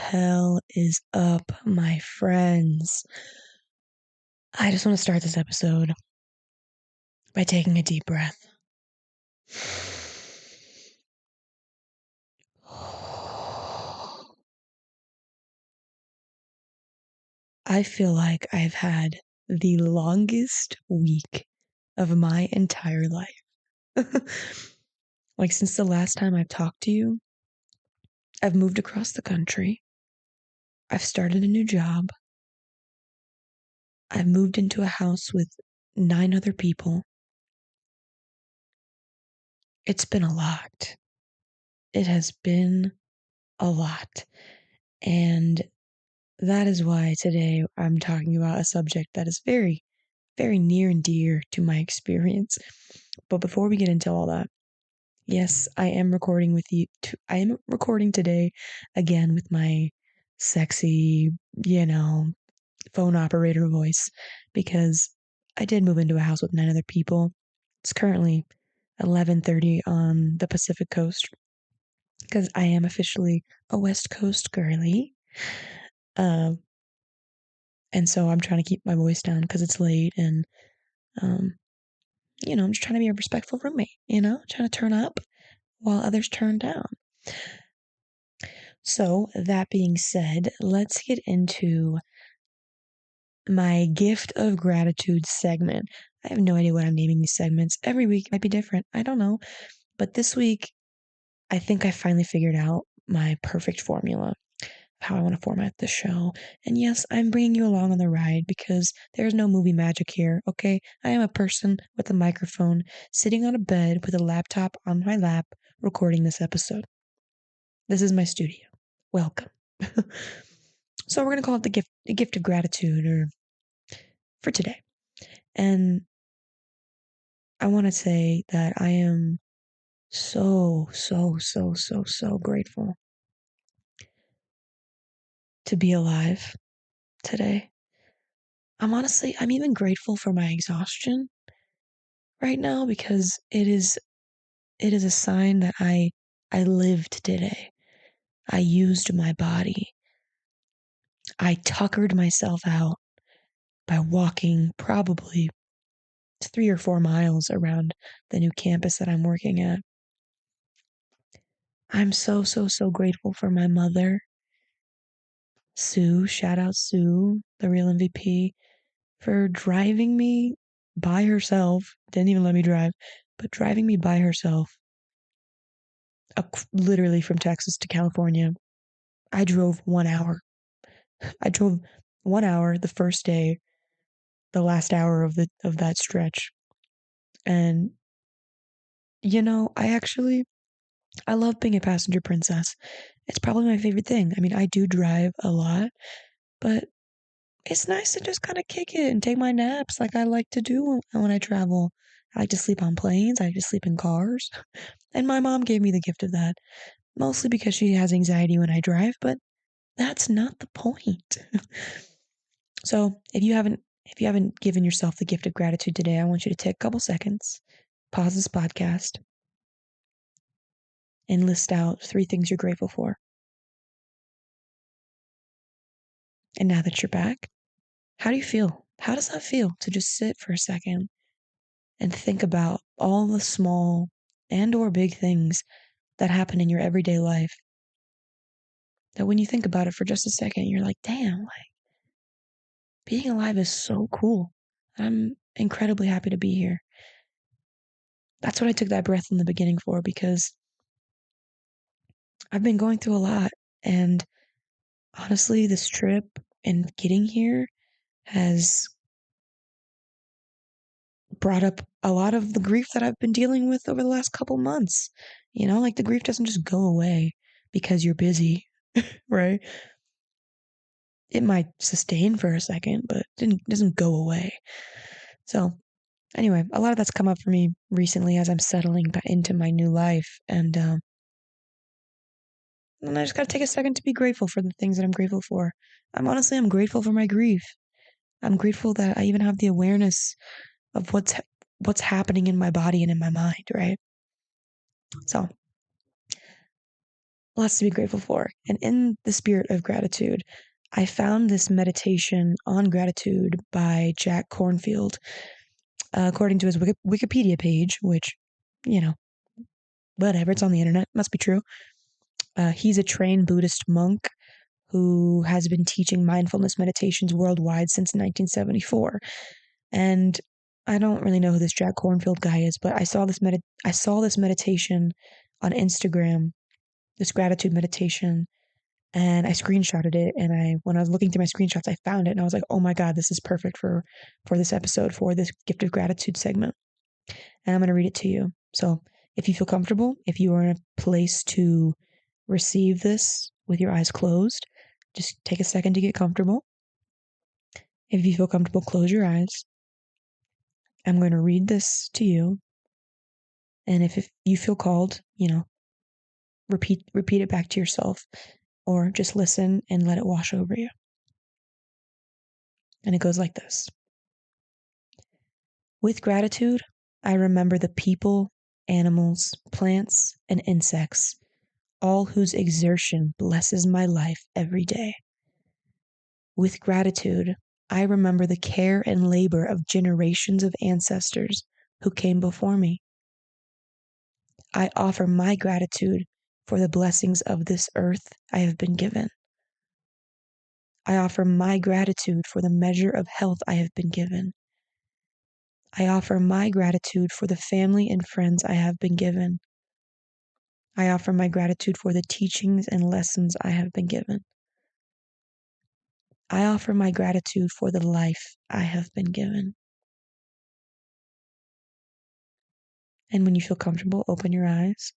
hell is up, my friends? I just want to start this episode by taking a deep breath. I feel like I've had the longest week of my entire life. Like, since the last time I've talked to you, I've moved across the country. I've started a new job. I've moved into a house with 9 other people. It's been a lot. It has been a lot. And that is why today I'm talking about a subject that is very, very near and dear to my experience. But before we get into all that, yes, I am recording with you. I am recording today again with my sexy, phone operator voice, because I did move into a house with 9 other people. It's currently 11:30 on the Pacific Coast, because I am officially a West Coast girly. And so I'm trying to keep my voice down because it's late, and I'm just trying to be a respectful roommate, trying to turn up while others turn down. So that being said, let's get into my gift of gratitude segment. I have no idea what I'm naming these segments. Every week might be different. I don't know. But this week, I think I finally figured out my perfect formula, how I want to format the show. And yes, I'm bringing you along on the ride because there's no movie magic here, okay? I am a person with a microphone sitting on a bed with a laptop on my lap recording this episode. This is my studio. Welcome. So we're going to call it the gift of gratitude, or for today. And I want to say that I am so grateful to be alive today. I'm even grateful for my exhaustion right now, because it is a sign that I lived today. I used my body. I tuckered myself out by walking probably 3 or 4 miles around the new campus that I'm working at. I'm so grateful for my mother, Sue. Shout out Sue, the real MVP, for driving me by herself. Didn't even let me drive, but driving me by herself literally from Texas to California. I drove 1 hour. I drove 1 hour the first day, the last hour of that stretch. And I love being a passenger princess. It's probably my favorite thing. I mean, I do drive a lot, but it's nice to just kind of kick it and take my naps like I like to do when I travel. I like to sleep on planes. I like to sleep in cars. And my mom gave me the gift of that, mostly because she has anxiety when I drive, but that's not the point. So if you haven't given yourself the gift of gratitude today, I want you to take a couple seconds, pause this podcast, and list out 3 things you're grateful for. And now that you're back, how do you feel? How does that feel to just sit for a second and think about all the small and or big things that happen in your everyday life, that when you think about it for just a second, you're like, damn, like, being alive is so cool. I'm incredibly happy to be here. That's what I took that breath in the beginning for, because I've been going through a lot, and honestly, this trip and getting here has brought up a lot of the grief that I've been dealing with over the last couple months. Like, the grief doesn't just go away because you're busy, right? It might sustain for a second, but it doesn't go away. So anyway, a lot of that's come up for me recently as I'm settling back into my new life, and I just gotta take a second to be grateful for the things that I'm grateful for. I'm grateful for my grief. I'm grateful that I even have the awareness of what's happening in my body and in my mind, right? So lots to be grateful for. And in the spirit of gratitude, I found this meditation on gratitude by Jack Cornfield, according to his Wikipedia page, which, you know, whatever, it's on the internet, must be true. He's a trained Buddhist monk who has been teaching mindfulness meditations worldwide since 1974. And I don't really know who this Jack Cornfield guy is, but I saw this meditation on Instagram, this gratitude meditation, and I screenshotted it. And when I was looking through my screenshots, I found it, and I was like, "Oh my God, this is perfect for this episode, for this gift of gratitude segment." And I'm going to read it to you. So, if you feel comfortable, if you are in a place to receive this with your eyes closed, just take a second to get comfortable. If you feel comfortable, close your eyes. I'm going to read this to you. And if you feel called, repeat it back to yourself, or just listen and let it wash over you. And it goes like this. With gratitude, I remember the people, animals, plants, and insects, all whose exertion blesses my life every day. With gratitude, I remember the care and labor of generations of ancestors who came before me. I offer my gratitude for the blessings of this earth I have been given. I offer my gratitude for the measure of health I have been given. I offer my gratitude for the family and friends I have been given. I offer my gratitude for the teachings and lessons I have been given. I offer my gratitude for the life I have been given. And when you feel comfortable, open your eyes.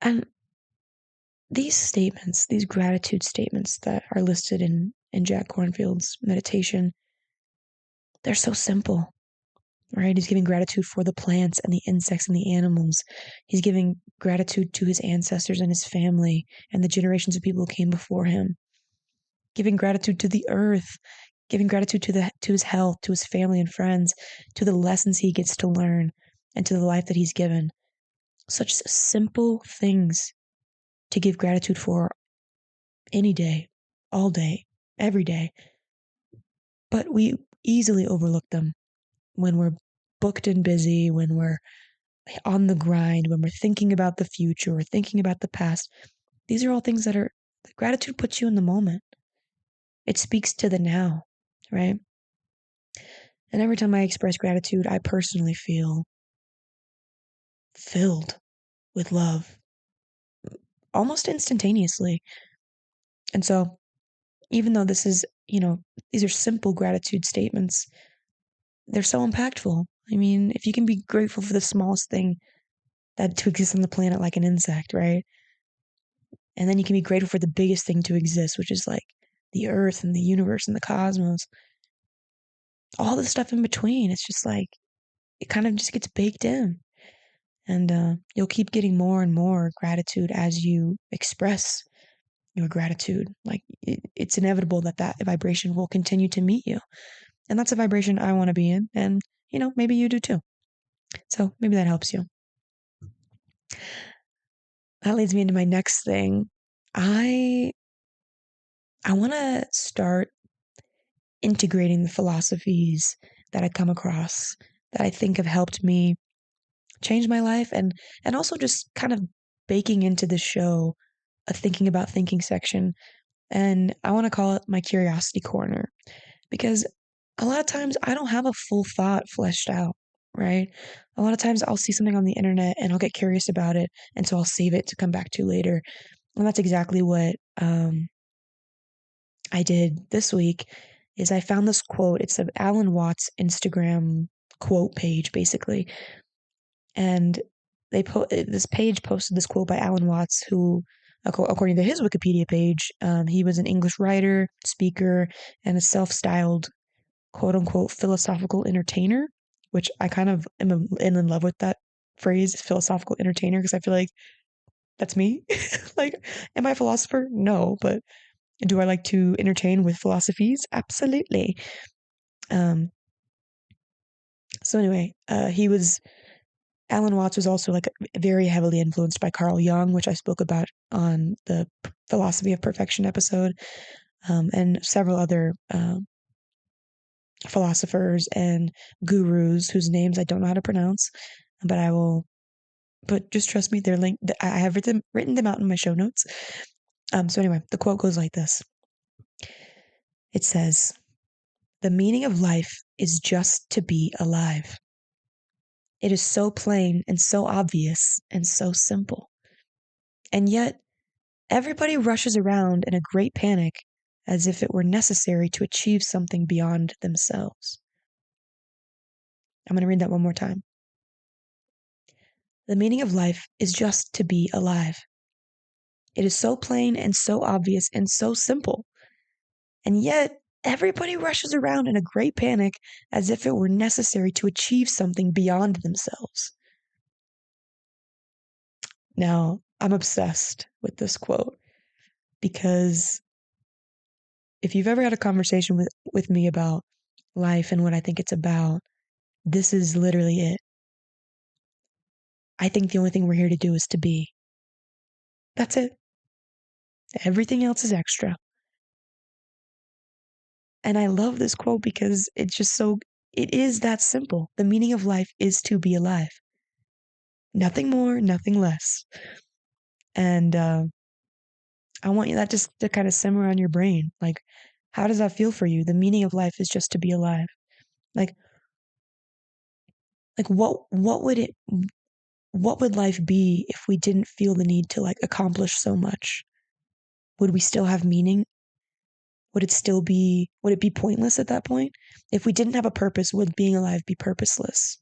And these statements, these gratitude statements that are listed in Jack Cornfield's meditation, they're so simple, right? He's giving gratitude for the plants and the insects and the animals. He's giving gratitude to his ancestors and his family and the generations of people who came before him. Giving gratitude to the earth, giving gratitude to his health, to his family and friends, to the lessons he gets to learn, and to the life that he's given. Such simple things to give gratitude for any day, all day, every day. But we easily overlook them when we're booked and busy, when we're on the grind, when we're thinking about the future or thinking about the past. These are all things that gratitude puts you in the moment. It speaks to the now, right? And every time I express gratitude, I personally feel filled with love almost instantaneously. And so, even though this is, these are simple gratitude statements, they're so impactful. I mean, if you can be grateful for the smallest thing that to exist on the planet, like an insect, right? And then you can be grateful for the biggest thing to exist, which is like the earth and the universe and the cosmos. All the stuff in between, it's just like, it kind of just gets baked in. And you'll keep getting more and more gratitude as you express your gratitude. Like, it's inevitable that vibration will continue to meet you. And that's a vibration I want to be in. And, maybe you do too. So maybe that helps you. That leads me into my next thing. I want to start integrating the philosophies that I come across that I think have helped me change my life, and also just kind of baking into the show a thinking about thinking section. And I want to call it my curiosity corner, because a lot of times I don't have a full thought fleshed out, right? A lot of times I'll see something on the internet and I'll get curious about it, and so I'll save it to come back to later. And that's exactly what I did this week. Is I found this quote. It's of Alan Watts' Instagram quote page, basically. And this page posted this quote by Alan Watts, who, according to his Wikipedia page, he was an English writer, speaker, and a self-styled quote-unquote philosophical entertainer, which I kind of am in love with that phrase, philosophical entertainer, because I feel like that's me. Like, am I a philosopher? No, but do I like to entertain with philosophies? Absolutely. So anyway, he was Alan Watts was also like very heavily influenced by Carl Jung, which I spoke about on the Philosophy of Perfection episode, and several other philosophers and gurus whose names I don't know how to pronounce, but I will. But just trust me, they're linked. I have written them out in my show notes. So anyway, the quote goes like this. It says, "The meaning of life is just to be alive. It is so plain and so obvious and so simple. And yet, everybody rushes around in a great panic as if it were necessary to achieve something beyond themselves." I'm going to read that one more time. The meaning of life is just to be alive. It is so plain and so obvious and so simple. And yet, everybody rushes around in a great panic as if it were necessary to achieve something beyond themselves. Now, I'm obsessed with this quote because if you've ever had a conversation with me about life and what I think it's about, this is literally it. I think the only thing we're here to do is to be. That's it. Everything else is extra. And I love this quote because it's just so, it is that simple. The meaning of life is to be alive. Nothing more, nothing less. And I want you that just to kind of simmer on your brain. Like, how does that feel for you? The meaning of life is just to be alive. Like, what would life be if we didn't feel the need to like accomplish so much? Would we still have meaning? Would it be pointless at that point? If we didn't have a purpose, would being alive be purposeless?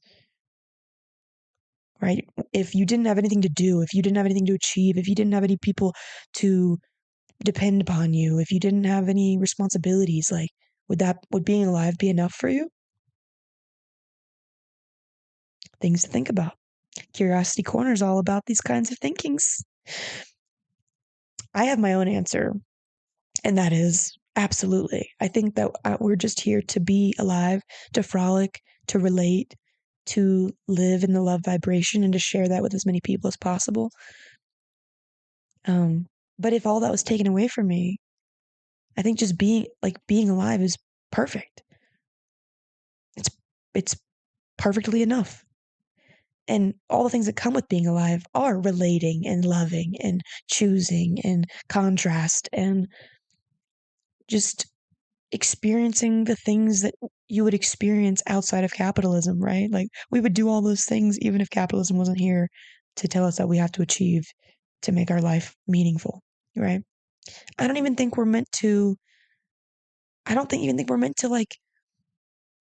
Right? If you didn't have anything to do, if you didn't have anything to achieve, if you didn't have any people to depend upon you, if you didn't have any responsibilities, like would being alive be enough for you? Things to think about. Curiosity Corner is all about these kinds of thinkings. I have my own answer, and that is absolutely. I think that we're just here to be alive, to frolic, to relate, to live in the love vibration, and to share that with as many people as possible. But if all that was taken away from me, I think just being alive is perfect. It's perfectly enough. And all the things that come with being alive are relating and loving and choosing and contrast and just experiencing the things that you would experience outside of capitalism, right? Like we would do all those things even if capitalism wasn't here to tell us that we have to achieve to make our life meaningful, right? I don't even think we're meant to, I don't think even think we're meant to like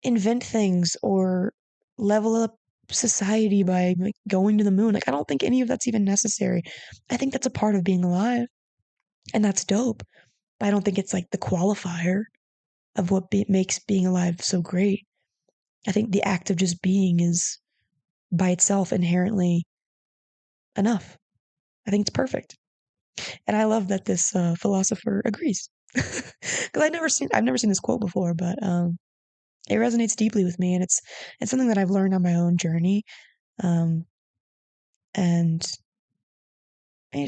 invent things or level up society by like going to the moon. Like I don't think any of that's even necessary. I think that's a part of being alive and that's dope. But I don't think it's like the qualifier of what makes being alive so great. I think the act of just being is by itself inherently enough. I think it's perfect. And I love that this philosopher agrees. Because I've never seen this quote before, but it resonates deeply with me, and it's something that I've learned on my own journey, um, and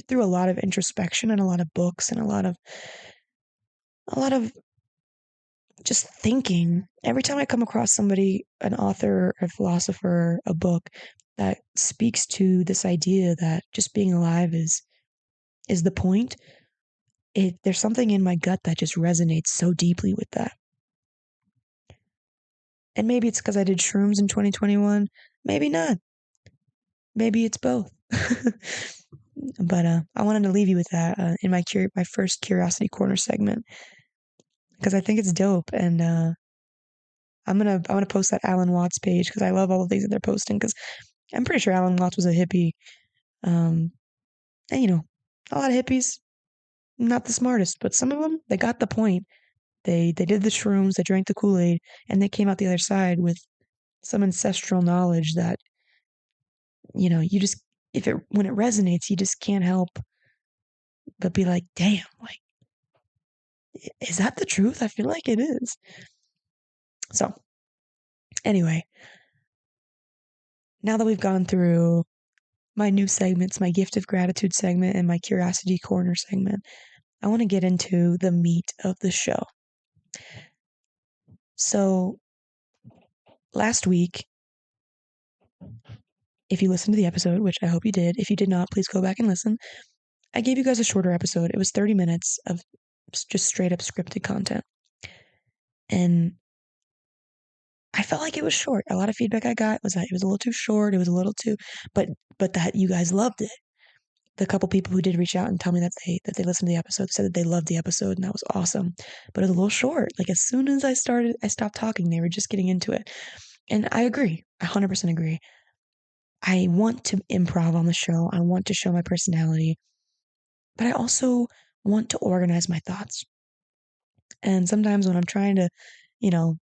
through a lot of introspection and a lot of books and a lot of just thinking. Every time I come across somebody, an author, a philosopher, a book that speaks to this idea that just being alive is the point, there's something in my gut that just resonates so deeply with that. And maybe it's because I did shrooms in 2021. Maybe not. Maybe it's both. But I wanted to leave you with that in my first Curiosity Corner segment because I think it's dope, and I'm gonna post that Alan Watts page because I love all the things that they're posting because I'm pretty sure Alan Watts was a hippie, um, and a lot of hippies not the smartest, but some of them they got the point. They did the shrooms, they drank the Kool-Aid, and they came out the other side with some ancestral knowledge that you just when it resonates, you just can't help but be like, damn, like is that the truth? I feel like it is. So anyway, now that we've gone through my new segments, my gift of gratitude segment and my curiosity corner segment, I want to get into the meat of the show. So last week, if you listened to the episode, which I hope you did, if you did not, please go back and listen. I gave you guys a shorter episode. It was 30 minutes of just straight up scripted content. And I felt like it was short. A lot of feedback I got was that it was a little too short. It was a little too, but that you guys loved it. The couple people who did reach out and tell me that they listened to the episode said that they loved the episode, and that was awesome. But it was a little short. Like as soon as I stopped talking. They were just getting into it. And I agree. I 100% agree. I want to improv on the show. I want to show my personality, but I also want to organize my thoughts. And sometimes when I'm trying to, you know,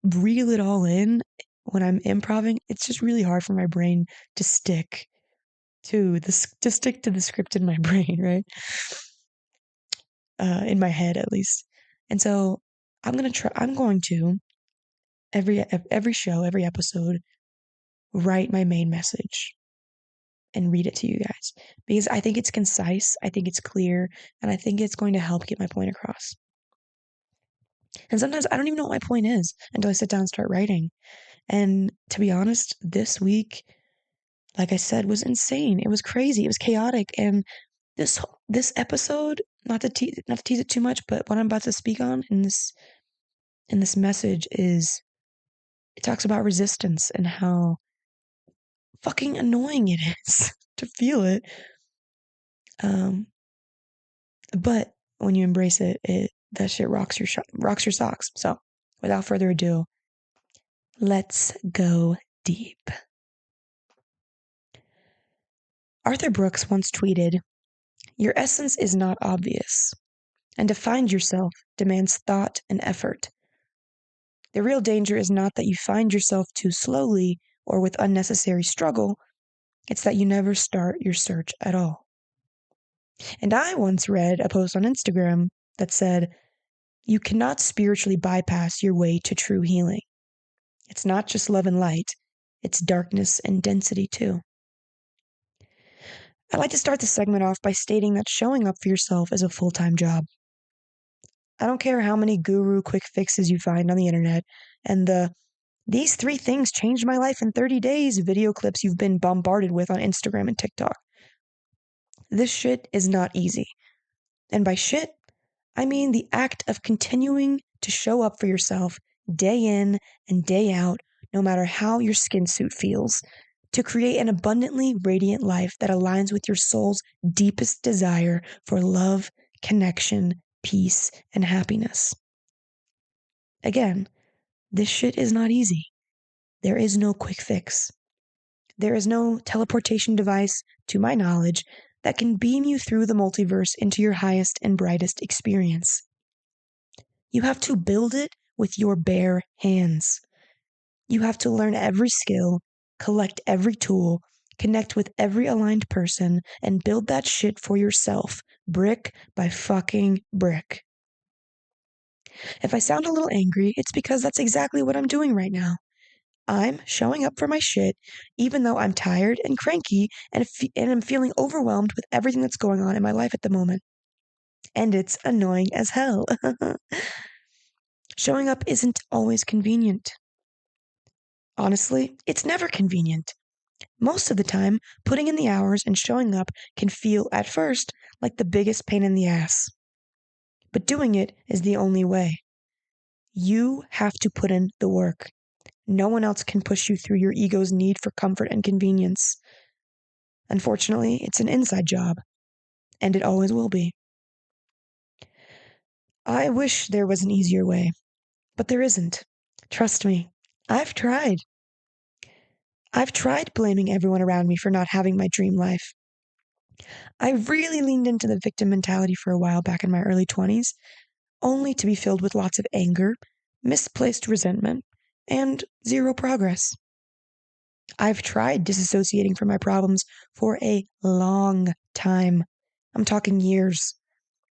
reel it all in when I'm improving, it's just really hard for my brain to stick to the script in my brain, right? In my head at least. And so I'm going to every show, every episode, write my main message and read it to you guys because I think it's concise, I think it's clear, and I think it's going to help get my point across. And sometimes I don't even know what my point is until I sit down and start writing. And to be honest, this week, like I said, was insane. It was crazy. It was chaotic. And this episode, not to tease it too much, but what I'm about to speak on in this message is it talks about resistance and how fucking annoying it is to feel it. But when you embrace it, that shit rocks your socks. So, without further ado, let's go deep. Arthur Brooks once tweeted, "Your essence is not obvious, and to find yourself demands thought and effort. The real danger is not that you find yourself too slowly or with unnecessary struggle, it's that you never start your search at all." And I once read a post on Instagram that said, "You cannot spiritually bypass your way to true healing. It's not just love and light, it's darkness and density too." I'd like to start this segment off by stating that showing up for yourself is a full-time job. I don't care how many guru quick fixes you find on the internet and these 3 things changed my life in 30 days video clips you've been bombarded with on Instagram and TikTok. This shit is not easy. And by shit, I mean the act of continuing to show up for yourself day in and day out, no matter how your skin suit feels, to create an abundantly radiant life that aligns with your soul's deepest desire for love, connection, peace, and happiness. Again, this shit is not easy. There is no quick fix. There is no teleportation device, to my knowledge, that can beam you through the multiverse into your highest and brightest experience. You have to build it with your bare hands. You have to learn every skill, collect every tool, connect with every aligned person, and build that shit for yourself, brick by fucking brick. If I sound a little angry, it's because that's exactly what I'm doing right now. I'm showing up for my shit, even though I'm tired and cranky and I'm feeling overwhelmed with everything that's going on in my life at the moment. And it's annoying as hell. Showing up isn't always convenient. Honestly, it's never convenient. Most of the time, putting in the hours and showing up can feel, at first, like the biggest pain in the ass. But doing it is the only way. You have to put in the work. No one else can push you through your ego's need for comfort and convenience. Unfortunately, it's an inside job, and it always will be. I wish there was an easier way, but there isn't. Trust me, I've tried. I've tried blaming everyone around me for not having my dream life. I really leaned into the victim mentality for a while back in my early 20s, only to be filled with lots of anger, misplaced resentment, and zero progress. I've tried disassociating from my problems for a long time. I'm talking years.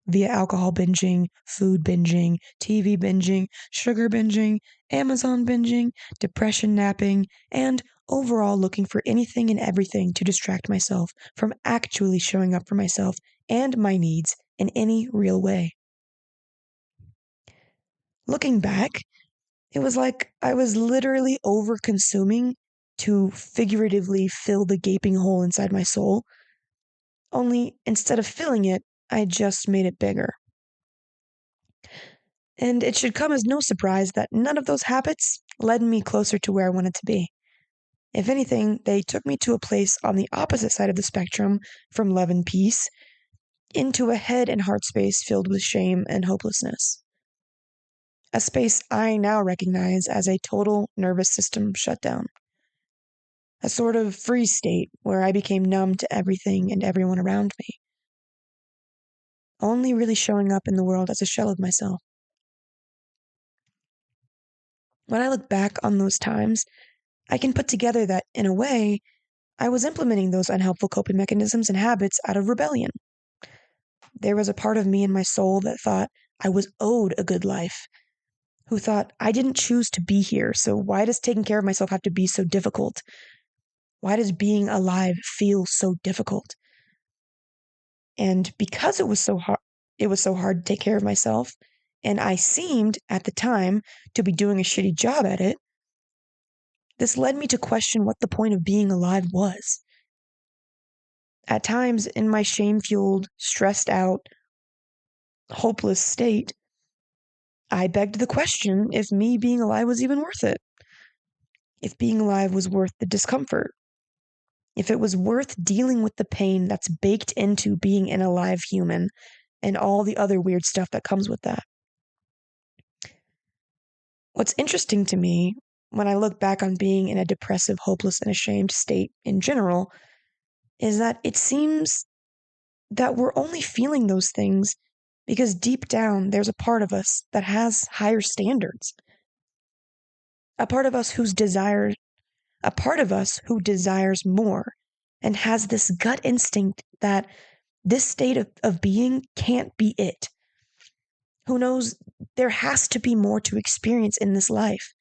via alcohol binging, food binging, TV binging, sugar binging, Amazon binging, depression napping, and overall looking for anything and everything to distract myself from actually showing up for myself and my needs in any real way. Looking back, it was like I was literally over consuming to figuratively fill the gaping hole inside my soul. Only instead of filling it, I just made it bigger. And it should come as no surprise that none of those habits led me closer to where I wanted to be. If anything, they took me to a place on the opposite side of the spectrum from love and peace into a head and heart space filled with shame and hopelessness. A space I now recognize as a total nervous system shutdown. A sort of freeze state where I became numb to everything and everyone around me. Only really showing up in the world as a shell of myself. When I look back on those times, I can put together that, in a way, I was implementing those unhelpful coping mechanisms and habits out of rebellion. There was a part of me in my soul that thought I was owed a good life, who thought I didn't choose to be here, so why does taking care of myself have to be so difficult? Why does being alive feel so difficult? And because it was so hard to take care of myself, and I seemed, at the time, to be doing a shitty job at it, this led me to question what the point of being alive was. At times, in my shame-fueled, stressed out, hopeless state, I begged the question if me being alive was even worth it. If being alive was worth the discomfort. If it was worth dealing with the pain that's baked into being an alive human and all the other weird stuff that comes with that. What's interesting to me when I look back on being in a depressive, hopeless, and ashamed state in general is that it seems that we're only feeling those things because deep down there's a part of us that has higher standards. A part of us who desires more and has this gut instinct that this state of being can't be it. Who knows there has to be more to experience in this life.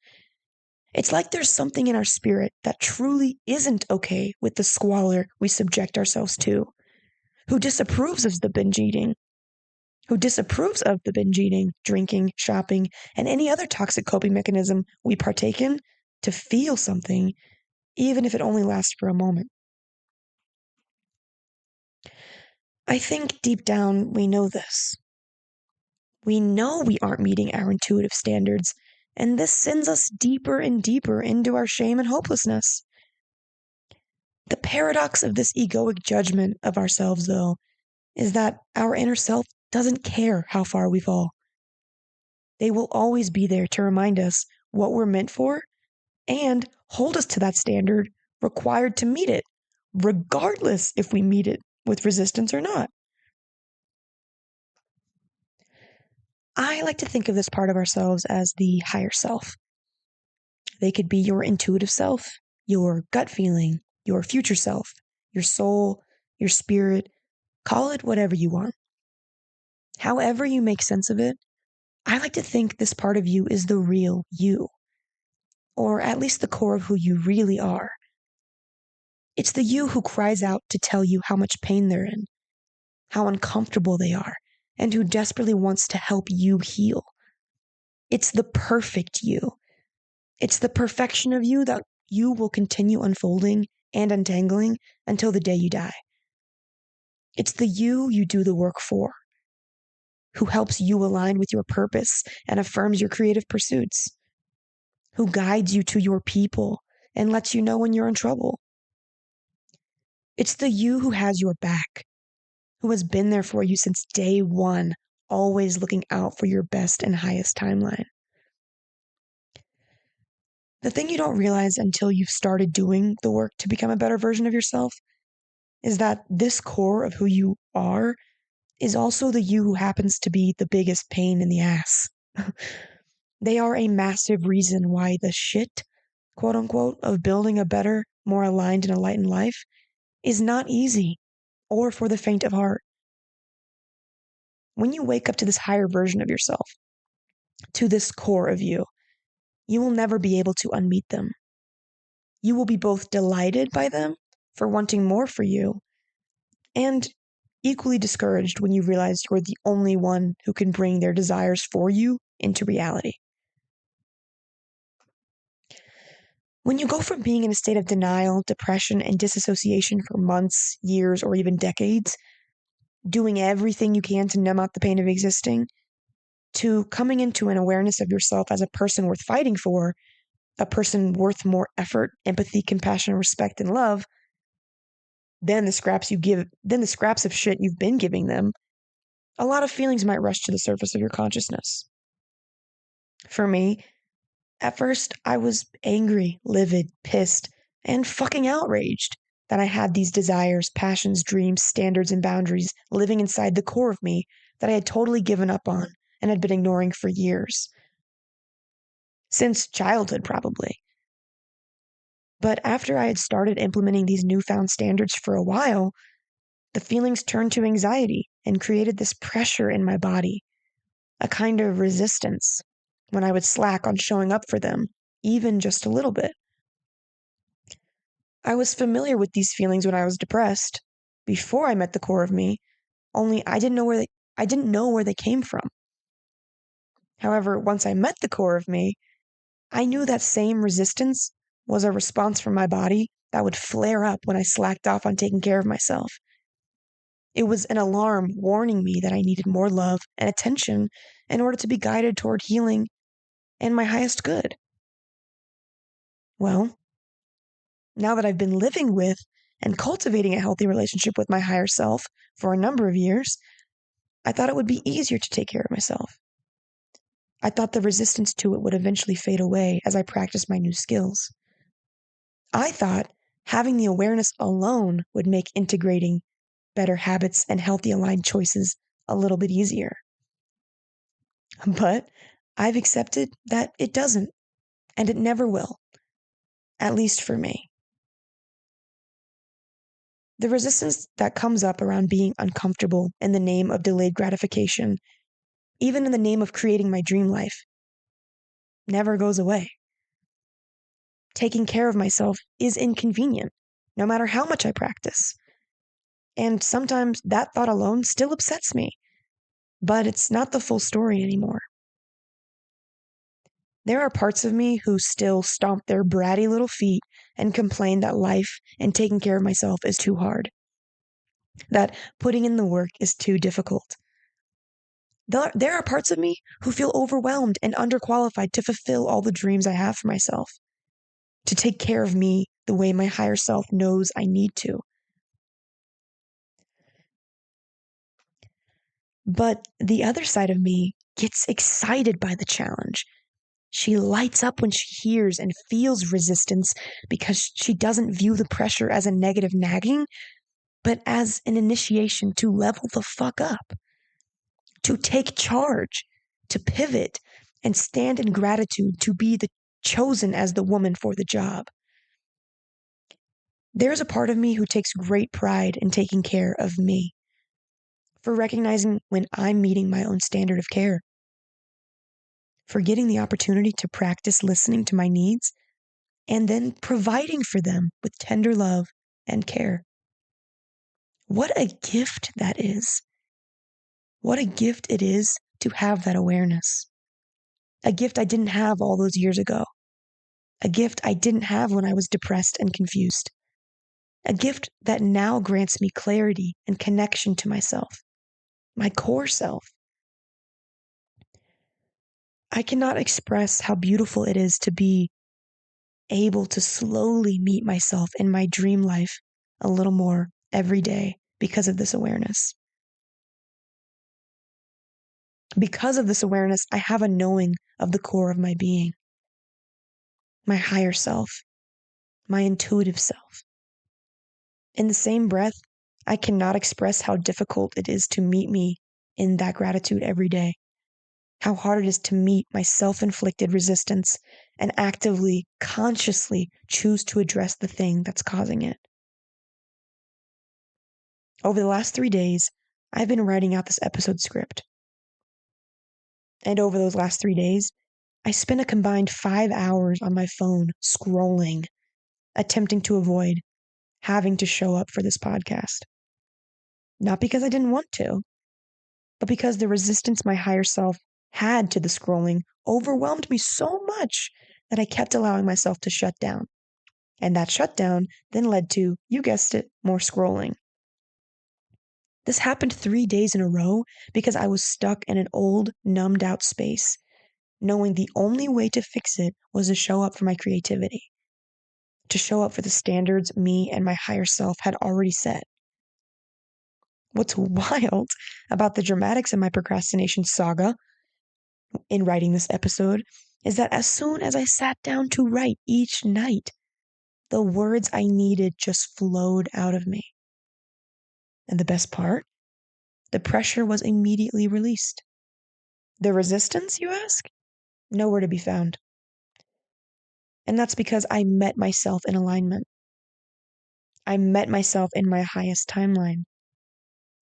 It's like there's something in our spirit that truly isn't okay with the squalor we subject ourselves to, who disapproves of the binge eating, drinking, shopping, and any other toxic coping mechanism we partake in to feel something, even if it only lasts for a moment. I think deep down we know this. We know we aren't meeting our intuitive standards, and this sends us deeper and deeper into our shame and hopelessness. The paradox of this egoic judgment of ourselves, though, is that our inner self doesn't care how far we fall. They will always be there to remind us what we're meant for and hold us to that standard required to meet it, regardless if we meet it with resistance or not. I like to think of this part of ourselves as the higher self. They could be your intuitive self, your gut feeling, your future self, your soul, your spirit. Call it whatever you want. However you make sense of it, I like to think this part of you is the real you, or at least the core of who you really are. It's the you who cries out to tell you how much pain they're in, how uncomfortable they are, and who desperately wants to help you heal. It's the perfect you. It's the perfection of you that you will continue unfolding and untangling until the day you die. It's the you do the work for, who helps you align with your purpose and affirms your creative pursuits, who guides you to your people and lets you know when you're in trouble. It's the you who has your back, who has been there for you since day one, always looking out for your best and highest timeline. The thing you don't realize until you've started doing the work to become a better version of yourself is that this core of who you are is also the you who happens to be the biggest pain in the ass. They are a massive reason why the shit, quote unquote, of building a better, more aligned and enlightened life is not easy or for the faint of heart. When you wake up to this higher version of yourself, to this core of you, you will never be able to unmeet them. You will be both delighted by them for wanting more for you and equally discouraged when you realize you're the only one who can bring their desires for you into reality. When you go from being in a state of denial, depression, and disassociation for months, years, or even decades, doing everything you can to numb out the pain of existing, to coming into an awareness of yourself as a person worth fighting for, a person worth more effort, empathy, compassion, respect, and love, than the scraps of shit you've been giving them, a lot of feelings might rush to the surface of your consciousness. For me, at first, I was angry, livid, pissed, and fucking outraged that I had these desires, passions, dreams, standards, and boundaries living inside the core of me that I had totally given up on and had been ignoring for years. Since childhood, probably. But after I had started implementing these newfound standards for a while, the feelings turned to anxiety and created this pressure in my body, a kind of resistance when I would slack on showing up for them, even just a little bit. I was familiar with these feelings when I was depressed, before I met the core of me, only I didn't know where they came from. However, once I met the core of me, I knew that same resistance was a response from my body that would flare up when I slacked off on taking care of myself. It was an alarm warning me that I needed more love and attention in order to be guided toward healing and my highest good. Well, now that I've been living with and cultivating a healthy relationship with my higher self for a number of years, I thought it would be easier to take care of myself. I thought the resistance to it would eventually fade away as I practiced my new skills. I thought having the awareness alone would make integrating better habits and healthy aligned choices a little bit easier. But I've accepted that it doesn't, and it never will, at least for me. The resistance that comes up around being uncomfortable in the name of delayed gratification, even in the name of creating my dream life, never goes away. Taking care of myself is inconvenient, no matter how much I practice. And sometimes that thought alone still upsets me, but it's not the full story anymore. There are parts of me who still stomp their bratty little feet and complain that life and taking care of myself is too hard, that putting in the work is too difficult. There are parts of me who feel overwhelmed and underqualified to fulfill all the dreams I have for myself, to take care of me the way my higher self knows I need to. But the other side of me gets excited by the challenge. She lights up when she hears and feels resistance because she doesn't view the pressure as a negative nagging, but as an initiation to level the fuck up, to take charge, to pivot, and stand in gratitude to be the chosen as the woman for the job. There's a part of me who takes great pride in taking care of me, for recognizing when I'm meeting my own standard of care, for getting the opportunity to practice listening to my needs and then providing for them with tender love and care. What a gift that is. What a gift it is to have that awareness. A gift I didn't have all those years ago. A gift I didn't have when I was depressed and confused. A gift that now grants me clarity and connection to myself, my core self. I cannot express how beautiful it is to be able to slowly meet myself in my dream life a little more every day because of this awareness. Because of this awareness, I have a knowing of the core of my being, my higher self, my intuitive self. In the same breath, I cannot express how difficult it is to meet me in that gratitude every day, how hard it is to meet my self-inflicted resistance and actively, consciously choose to address the thing that's causing it. Over the last 3 days, I've been writing out this episode script. And over those last 3 days, I spent a combined 5 hours on my phone scrolling, attempting to avoid having to show up for this podcast. Not because I didn't want to, but because the resistance my higher self had to the scrolling overwhelmed me so much that I kept allowing myself to shut down. And that shutdown then led to, you guessed it, more scrolling. This happened 3 days in a row because I was stuck in an old, numbed out space, knowing the only way to fix it was to show up for my creativity, to show up for the standards me and my higher self had already set. What's wild about the dramatics in my procrastination saga in writing this episode is that as soon as I sat down to write each night, the words I needed just flowed out of me. And the best part? The pressure was immediately released. The resistance, you ask? Nowhere to be found. And that's because I met myself in alignment. I met myself in my highest timeline.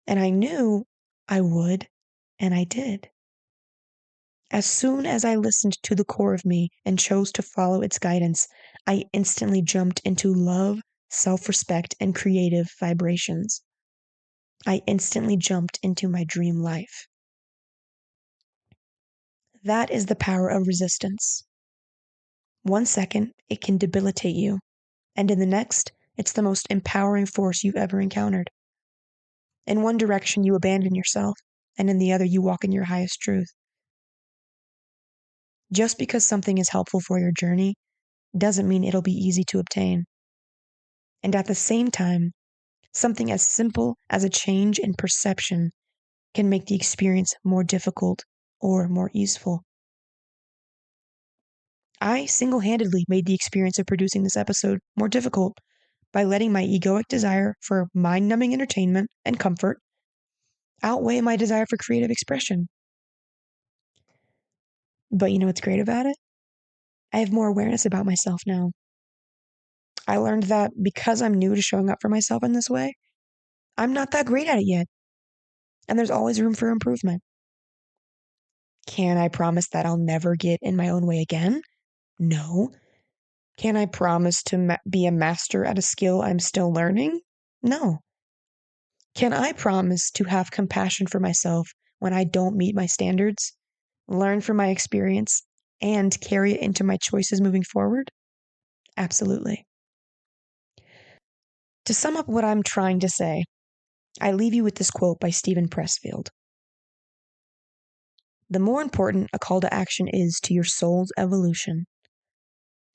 And I knew I would, and I did. As soon as I listened to the core of me and chose to follow its guidance, I instantly jumped into love, self-respect, and creative vibrations. I instantly jumped into my dream life. That is the power of resistance. 1 second, it can debilitate you, and in the next, it's the most empowering force you've ever encountered. In one direction, you abandon yourself, and in the other, you walk in your highest truth. Just because something is helpful for your journey doesn't mean it'll be easy to obtain. And at the same time, something as simple as a change in perception can make the experience more difficult or more easeful. I single-handedly made the experience of producing this episode more difficult by letting my egoic desire for mind-numbing entertainment and comfort outweigh my desire for creative expression. But you know what's great about it? I have more awareness about myself now. I learned that because I'm new to showing up for myself in this way, I'm not that great at it yet, and there's always room for improvement. Can I promise that I'll never get in my own way again? No. Can I promise to be a master at a skill I'm still learning? No. Can I promise to have compassion for myself when I don't meet my standards, learn from my experience, and carry it into my choices moving forward? Absolutely. To sum up what I'm trying to say, I leave you with this quote by Stephen Pressfield. The more important a call to action is to your soul's evolution,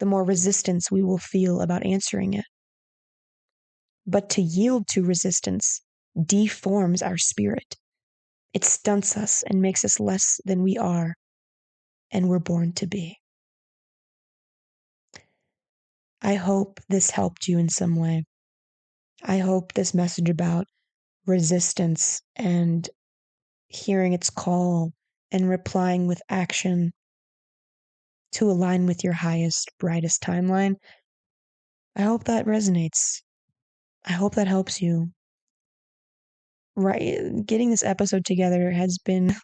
the more resistance we will feel about answering it. But to yield to resistance deforms our spirit. It stunts us and makes us less than we are and were born to be. I hope this helped you in some way. I hope this message about resistance and hearing its call and replying with action to align with your highest, brightest timeline, I hope that resonates. I hope that helps you. Right, getting this episode together has been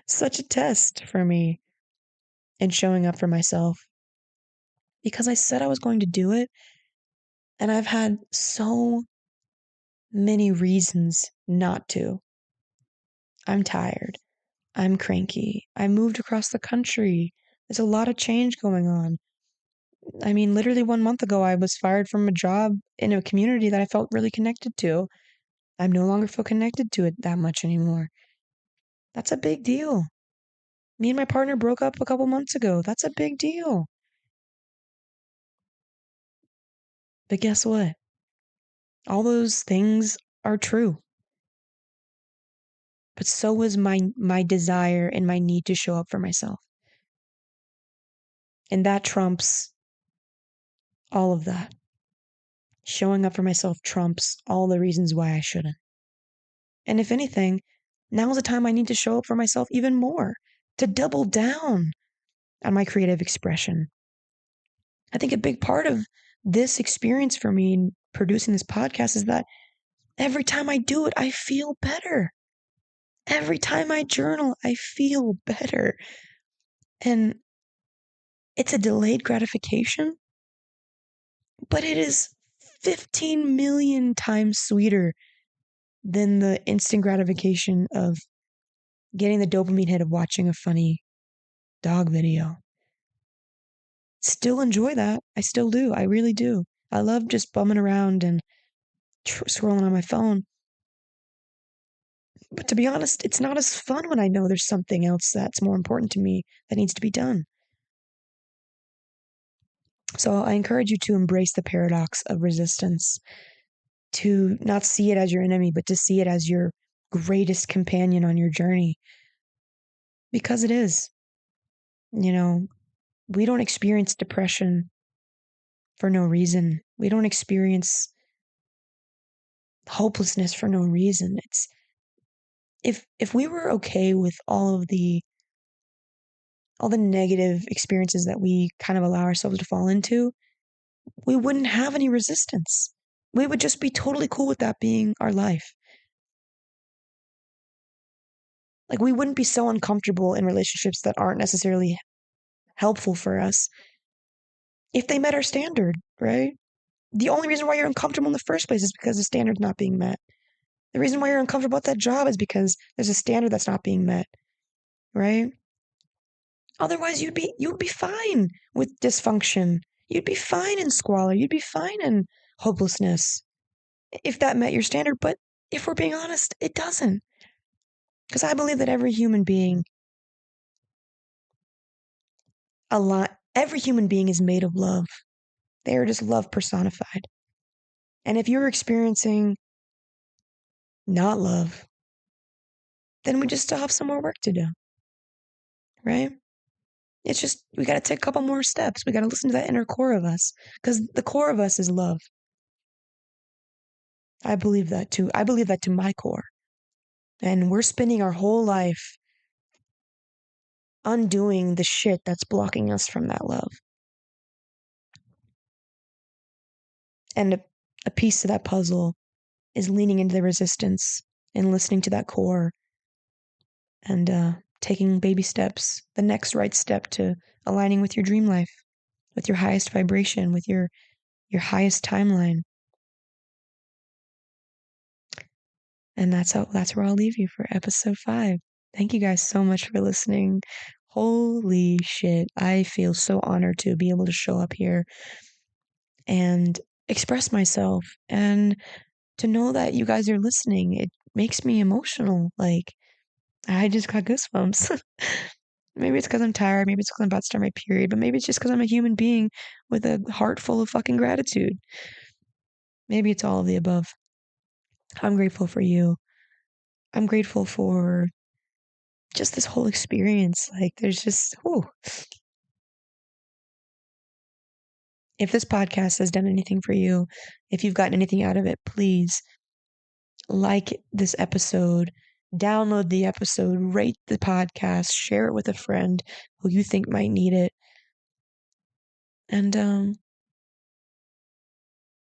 such a test for me in showing up for myself because I said I was going to do it, and I've had so many reasons not to. I'm tired. I'm cranky. I moved across the country. There's a lot of change going on. I mean, literally 1 month ago, I was fired from a job in a community that I felt really connected to. I no longer feel connected to it that much anymore. That's a big deal. Me and my partner broke up a couple months ago. That's a big deal. But guess what? All those things are true. But so is my desire and my need to show up for myself. And that trumps all of that. Showing up for myself trumps all the reasons why I shouldn't. And if anything, now's the time I need to show up for myself even more, to double down on my creative expression. I think a big part of this experience for me in producing this podcast is that every time I do it, I feel better. Every time I journal, I feel better. And it's a delayed gratification, but it is 15 million times sweeter than the instant gratification of getting the dopamine hit of watching a funny dog video. Still enjoy that. I still do. I really do. I love just bumming around and scrolling on my phone. But to be honest, it's not as fun when I know there's something else that's more important to me that needs to be done. So I encourage you to embrace the paradox of resistance, to not see it as your enemy, but to see it as your greatest companion on your journey. Because it is. You know, we don't experience depression for no reason. We don't experience hopelessness for no reason. It's if we were okay with all the negative experiences that we kind of allow ourselves to fall into, we wouldn't have any resistance. We would just be totally cool with that being our life. Like, we wouldn't be so uncomfortable in relationships that aren't necessarily helpful for us if they met our standard, right? The only reason why you're uncomfortable in the first place is because the standard's not being met. The reason why you're uncomfortable with that job is because there's a standard that's not being met, right? Otherwise, you'd be fine with dysfunction. You'd be fine in squalor. You'd be fine in hopelessness if that met your standard. But if we're being honest, it doesn't. Because I believe that every human being is made of love. They are just love personified. And if you're experiencing not love, then we just still have some more work to do, right? It's just, we got to take a couple more steps. We got to listen to that inner core of us, because the core of us is love. I believe that too. I believe that to my core. And we're spending our whole life undoing the shit that's blocking us from that love. And a piece of that puzzle is leaning into the resistance and listening to that core and taking baby steps, the next right step to aligning with your dream life, with your highest vibration, with your highest timeline. And that's where I'll leave you for episode 5. Thank you guys so much for listening. Holy shit. I feel so honored to be able to show up here and express myself, and to know that you guys are listening. It makes me emotional. Like, I just got goosebumps. Maybe it's because I'm tired. Maybe it's because I'm about to start my period. But maybe it's just because I'm a human being with a heart full of fucking gratitude. Maybe it's all of the above. I'm grateful for you. I'm grateful for just this whole experience. Like, there's just, whew. If this podcast has done anything for you, if you've gotten anything out of it, please like this episode, download the episode, rate the podcast, share it with a friend who you think might need it. And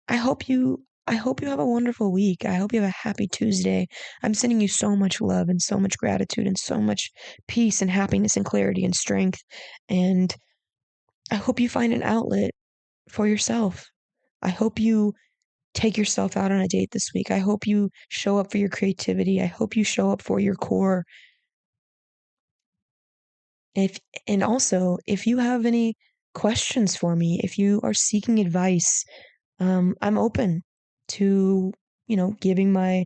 I hope you have a wonderful week. I hope you have a happy Tuesday. I'm sending you so much love and so much gratitude and so much peace and happiness and clarity and strength. And I hope you find an outlet for yourself. I hope you take yourself out on a date this week. I hope you show up for your creativity. I hope you show up for your core. And also, if you have any questions for me, if you are seeking advice, I'm open to, giving my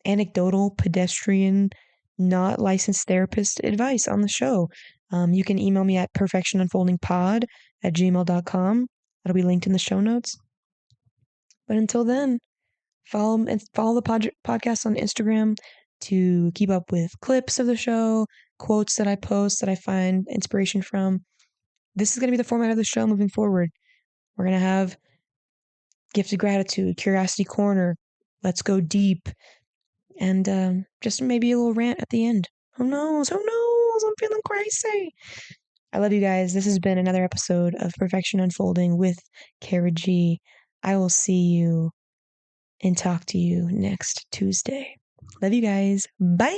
anecdotal, pedestrian, not licensed therapist advice on the show. You can email me at perfectionunfoldingpod@gmail.com. That'll be linked in the show notes. But until then, follow the podcast on Instagram to keep up with clips of the show, quotes that I post that I find inspiration from. This is going to be the format of the show moving forward. We're going to have Gift of Gratitude, Curiosity Corner, Let's Go Deep, and just maybe a little rant at the end. Who knows? Who knows? I'm feeling crazy. I love you guys. This has been another episode of Perfection Unfolding with Cara G. I will see you and talk to you next Tuesday. Love you guys. Bye.